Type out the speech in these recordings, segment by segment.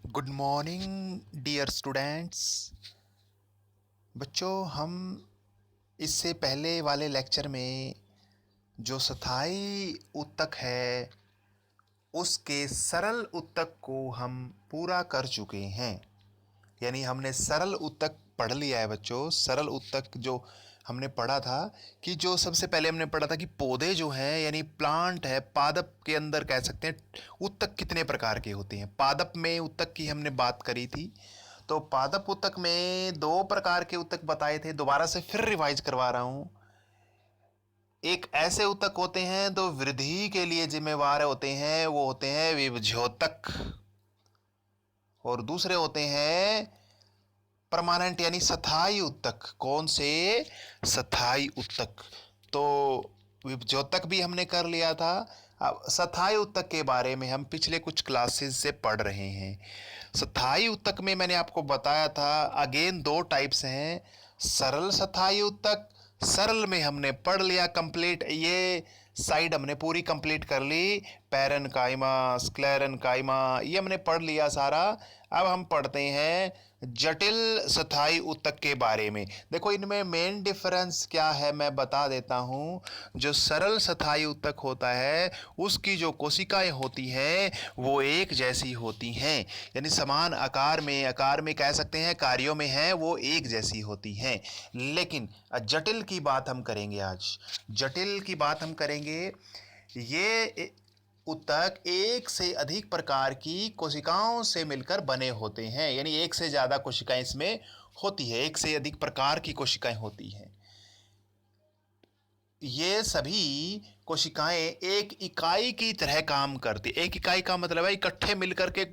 Good morning dear students. बच्चों, हम इससे पहले वाले लेक्चर में जो स्थायी उत्तक है उसके सरल उत्तक को हम पूरा कर चुके हैं। यानी हमने सरल उत्तक पढ़ लिया है बच्चों। सरल उत्तक जो हमने पढ़ा था कि जो सबसे पहले हमने पढ़ा था कि पौधे जो हैं यानी प्लांट है, पादप के अंदर कह सकते हैं उत्तक कितने प्रकार के होते हैं। पादप में उत्तक की हमने बात करी थी। तो पादप उत्तक में दो प्रकार के उत्तक बताए थे। दोबारा से फिर रिवाइज करवा रहा हूं। एक ऐसे उत्तक होते हैं जो वृद्धि के लिए जिम्मेवार होते हैं, वो होते हैं विभज्योतक। और दूसरे होते हैं परमानेंट यानी स्थायी उत्तक। कौन से? स्थायी उत्तक। तो विभज्योतक भी हमने कर लिया था। अब स्थायी उत्तक के बारे में हम पिछले कुछ क्लासेस से पढ़ रहे हैं। स्थायी उत्तक में मैंने आपको बताया था अगेन दो टाइप्स हैं। सरल स्थायी उत्तक, सरल में हमने पढ़ लिया कंप्लीट। ये साइड हमने पूरी कंप्लीट कर ली। पैरेनकाइमा, स्क्लेरेनकाइमा ये हमने पढ़ लिया सारा। अब हम पढ़ते हैं जटिल स्थायी उत्तक के बारे में। देखो इनमें मेन डिफरेंस क्या है मैं बता देता हूं। जो सरल स्थायी उत्तक होता है उसकी जो कोशिकाएं होती हैं वो एक जैसी होती हैं, यानी समान आकार में कह सकते हैं, कार्यों में है वो एक जैसी होती हैं। लेकिन जटिल की बात हम करेंगे आज। जटिल की बात हम करेंगे। ये उत्तक एक से अधिक प्रकार की कोशिकाओं से मिलकर बने होते हैं, यानी एक से ज्यादा कोशिकाएं इसमें होती है, एक से अधिक प्रकार की कोशिकाएं होती हैं। ये सभी कोशिकाएं एक इकाई की तरह काम करती। एक इकाई का मतलब है इकट्ठे मिलकर के,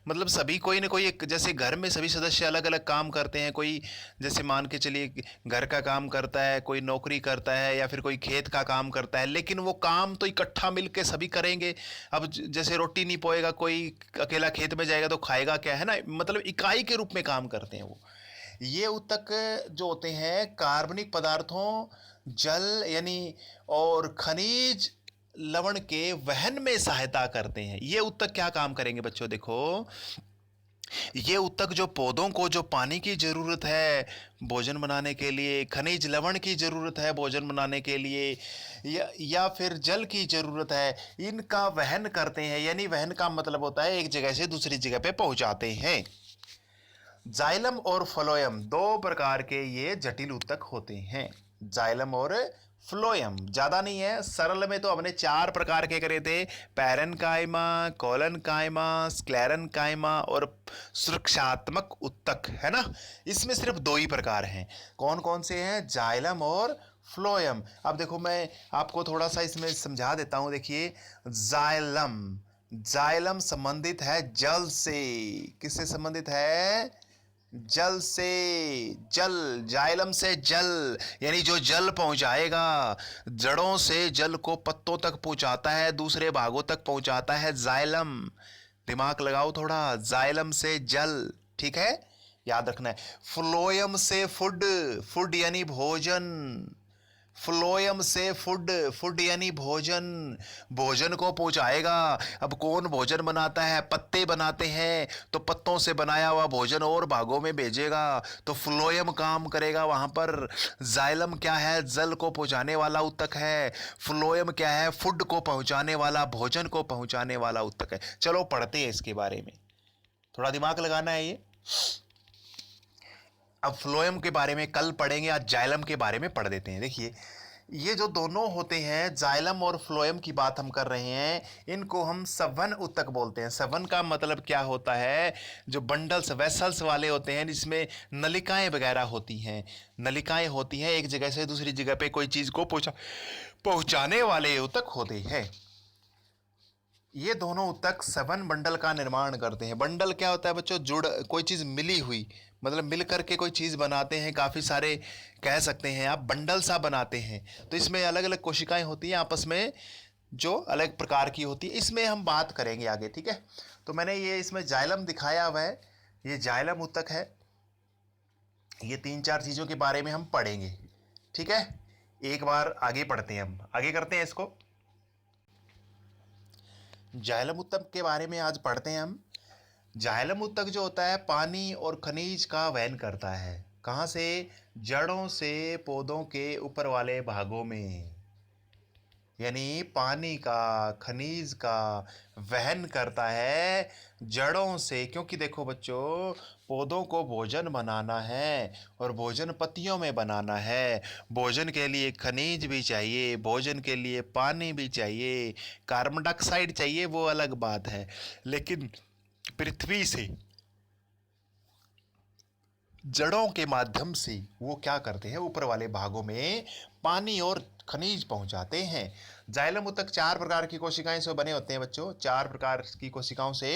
मतलब सभी कोई ना कोई एक, जैसे घर में सभी सदस्य अलग अलग काम करते हैं। कोई जैसे मान के चलिए घर का काम करता है, कोई नौकरी करता है या फिर कोई खेत का काम करता है, लेकिन वो काम तो इकट्ठा मिलके सभी करेंगे। अब जैसे रोटी नहीं पोएगा कोई, अकेला खेत में जाएगा तो खाएगा क्या, है ना। मतलब इकाई के रूप में काम करते हैं वो। ये उत्तक जो होते हैं कार्बनिक पदार्थों, जल यानी और खनिज लवण के वहन में सहायता करते हैं। ये उत्तक क्या काम करेंगे बच्चों? देखो ये उत्तक जो पौधों को जो पानी की जरूरत है भोजन बनाने के लिए, खनिज लवण की जरूरत है भोजन बनाने के लिए, या फिर जल की जरूरत है, इनका वहन करते हैं। यानी वहन का मतलब होता है एक जगह से दूसरी जगह पे पहुंचाते हैं। जाइलम और फ्लोएम दो प्रकार के ये जटिल उत्तक होते हैं। जाइलम और फ्लोएम, ज्यादा नहीं है। सरल में तो हमने चार प्रकार के करे थे, पैरेनकाइमा, कोलेनकाइमा, स्क्लेरेनकाइमा और सुरक्षात्मक उत्तक, है ना। इसमें सिर्फ दो ही प्रकार हैं। कौन कौन से हैं? जाइलम और फ्लोएम। अब देखो मैं आपको थोड़ा सा इसमें समझा देता हूं। देखिए जाइलम, जाइलम संबंधित है जल से। किससे संबंधित है? जल से। जल, जाइलम से जल, यानी जो जल पहुंचाएगा, जड़ों से जल को पत्तों तक पहुंचाता है, दूसरे भागों तक पहुंचाता है जाइलम। दिमाग लगाओ थोड़ा, जाइलम से जल, ठीक है, याद रखना है। फ्लोएम से फूड, फूड यानी भोजन। फ्लोएम से फूड, फूड यानी भोजन, भोजन को पहुंचाएगा। अब कौन भोजन बनाता है? पत्ते बनाते हैं, तो पत्तों से बनाया हुआ भोजन और भागों में भेजेगा, तो फ्लोएम काम करेगा वहां पर। जाइलम क्या है? जल को पहुंचाने वाला उत्तक है। फ्लोएम क्या है? फूड को पहुंचाने वाला, भोजन को पहुंचाने वाला उत्तक है। चलो पढ़ते हैं इसके बारे में, थोड़ा दिमाग लगाना है ये। अब फ्लोएम के बारे में कल पढ़ेंगे, आज जाइलम के बारे में पढ़ देते हैं। देखिए ये जो दोनों होते हैं जाइलम और फ्लोएम की बात हम कर रहे हैं, इनको हम सवन उत्तक बोलते हैं। सवन का मतलब क्या होता है? जो बंडल्स, वेसल्स वाले होते हैं जिसमें नलिकाएं वगैरह होती हैं, नलिकाएं होती हैं, एक जगह से दूसरी जगह पे कोई चीज को पहुंचाने वाले उत्तक होते हैं। ये दोनों उत्तक सवन बंडल का निर्माण करते हैं। बंडल क्या होता है बच्चों? जुड़, कोई चीज मिली हुई, मतलब मिल करके कोई चीज बनाते हैं। काफी सारे कह सकते हैं आप बंडल सा बनाते हैं। तो इसमें अलग अलग कोशिकाएं होती हैं आपस में जो अलग प्रकार की होती है। इसमें हम बात करेंगे आगे, ठीक है। तो मैंने ये इसमें जाइलम दिखाया हुआ है, ये जाइलम उत्तक है। ये तीन चार चीजों के बारे में हम पढ़ेंगे, ठीक है। एक बार आगे पढ़ते हैं, हम आगे करते हैं इसको। जाइलम उत्तक के बारे में आज पढ़ते हैं हम। जाइलम ऊतक जो होता है पानी और खनिज का वहन करता है। कहाँ से? जड़ों से पौधों के ऊपर वाले भागों में, यानी पानी का, खनिज का वहन करता है जड़ों से। क्योंकि देखो बच्चों, पौधों को भोजन बनाना है और भोजन पत्तियों में बनाना है। भोजन के लिए खनिज भी चाहिए, भोजन के लिए पानी भी चाहिए, कार्बन डाइऑक्साइड चाहिए, वो अलग बात है। लेकिन पृथ्वी से जड़ों के माध्यम से वो क्या करते हैं, ऊपर वाले भागों में पानी और खनिज पहुंचाते हैं। जाइलम ऊतक 4 प्रकार की कोशिकाएं से बने होते हैं बच्चों, 4 प्रकार की कोशिकाओं से।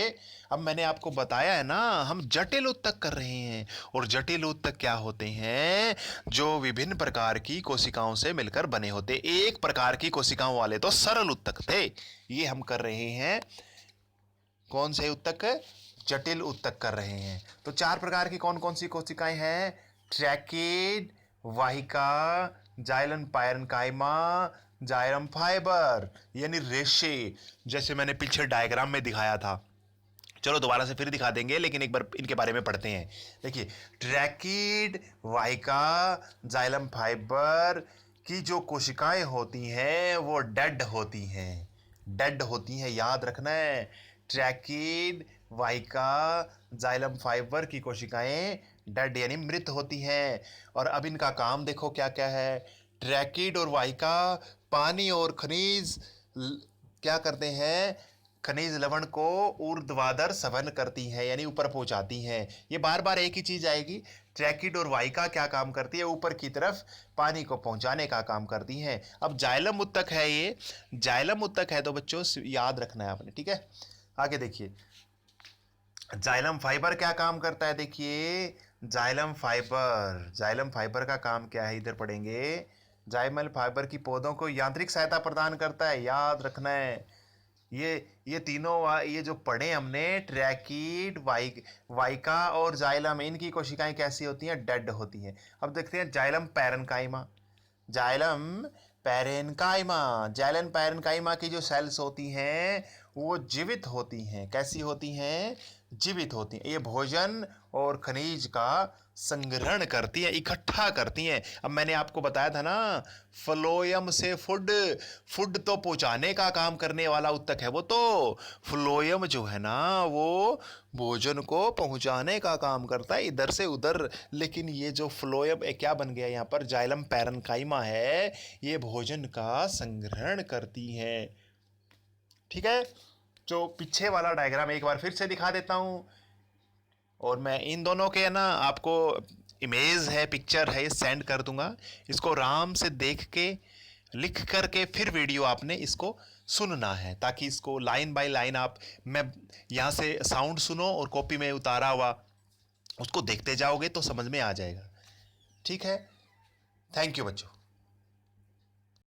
अब मैंने आपको बताया है ना, हम जटिल ऊतक कर रहे हैं। और जटिल ऊतक क्या होते हैं? जो विभिन्न प्रकार की कोशिकाओं से मिलकर बने होते। एक प्रकार की कोशिकाओं वाले तो सरल ऊतक थे, ये हम कर रहे हैं कौन से ऊतक? जटिल ऊतक कर रहे हैं। तो 4 प्रकार की कौन कौन सी कोशिकाएं हैं? ट्रैकिड, वाहिका, जाइलम पैरेन्काइमा, जाइलम फाइबर, यानी रेशे, जैसे मैंने पीछे डायग्राम में दिखाया था। चलो दोबारा से फिर दिखा देंगे, लेकिन एक बार इनके बारे में पढ़ते हैं। देखिए, ट्रैकिड, वाहिका, जाइलम फाइबर की जो कोशिकाएं होती हैं वो डेड होती हैं। डेड होती हैं, याद रखना है। ट्रैकिड, वाहिका, जाइलम फाइबर की कोशिकाएं डेड यानी मृत होती हैं। और अब इनका काम देखो क्या क्या है। ट्रैकिड और वाहिका पानी और खनिज क्या करते हैं? खनिज लवण को ऊर्ध्वाधर संवहन करती हैं, यानी ऊपर पहुंचाती हैं। ये बार बार एक ही चीज आएगी। ट्रैकिड और वाहिका क्या काम करती है? ऊपर की तरफ पानी को पहुंचाने का काम करती हैं। अब जाइलम ऊतक है, ये जाइलम ऊतक है तो बच्चों याद रखना है आपने, ठीक है। आगे देखिए, जाइलम फाइबर क्या काम करता है? देखिए, जाइलम फाइबर का काम क्या है, इधर पढ़ेंगे। जाइलम फाइबर की पौधों को यांत्रिक सहायता प्रदान करता है, याद रखना है। ये तीनों ये जो पढ़े हमने, ट्रैकिड, वाइका और जाइलम, इनकी कोशिकाएं कैसी होती हैं? डेड होती हैं। अब देखते हैं xylem parenchyma. Xylem parenchyma, xylem parenchyma की जो सेल्स होती हैं वो जीवित होती हैं। कैसी होती हैं? जीवित होती हैं। ये भोजन और खनिज का संग्रहण करती हैं, इकट्ठा करती हैं। अब मैंने आपको बताया था ना, फ्लोयम से फूड, फूड तो पहुंचाने का काम करने वाला ऊतक है वो तो। फ्लोयम जो है ना, वो भोजन को पहुंचाने का काम करता है इधर से उधर। लेकिन ये जो फ्लोयम क्या बन गया यहाँ पर? जाइलम पैरेन्काइमा है, ये भोजन का संग्रहण करती है, ठीक है। जो पीछे वाला डायग्राम एक बार फिर से दिखा देता हूँ, और मैं इन दोनों के ना आपको इमेज है, पिक्चर है, ये सेंड कर दूंगा। इसको आराम से देख के, लिख करके फिर वीडियो आपने इसको सुनना है, ताकि इसको लाइन बाय लाइन आप, मैं यहाँ से साउंड सुनो और कॉपी में उतारा हुआ उसको देखते जाओगे तो समझ में आ जाएगा, ठीक है। थैंक यू बच्चों।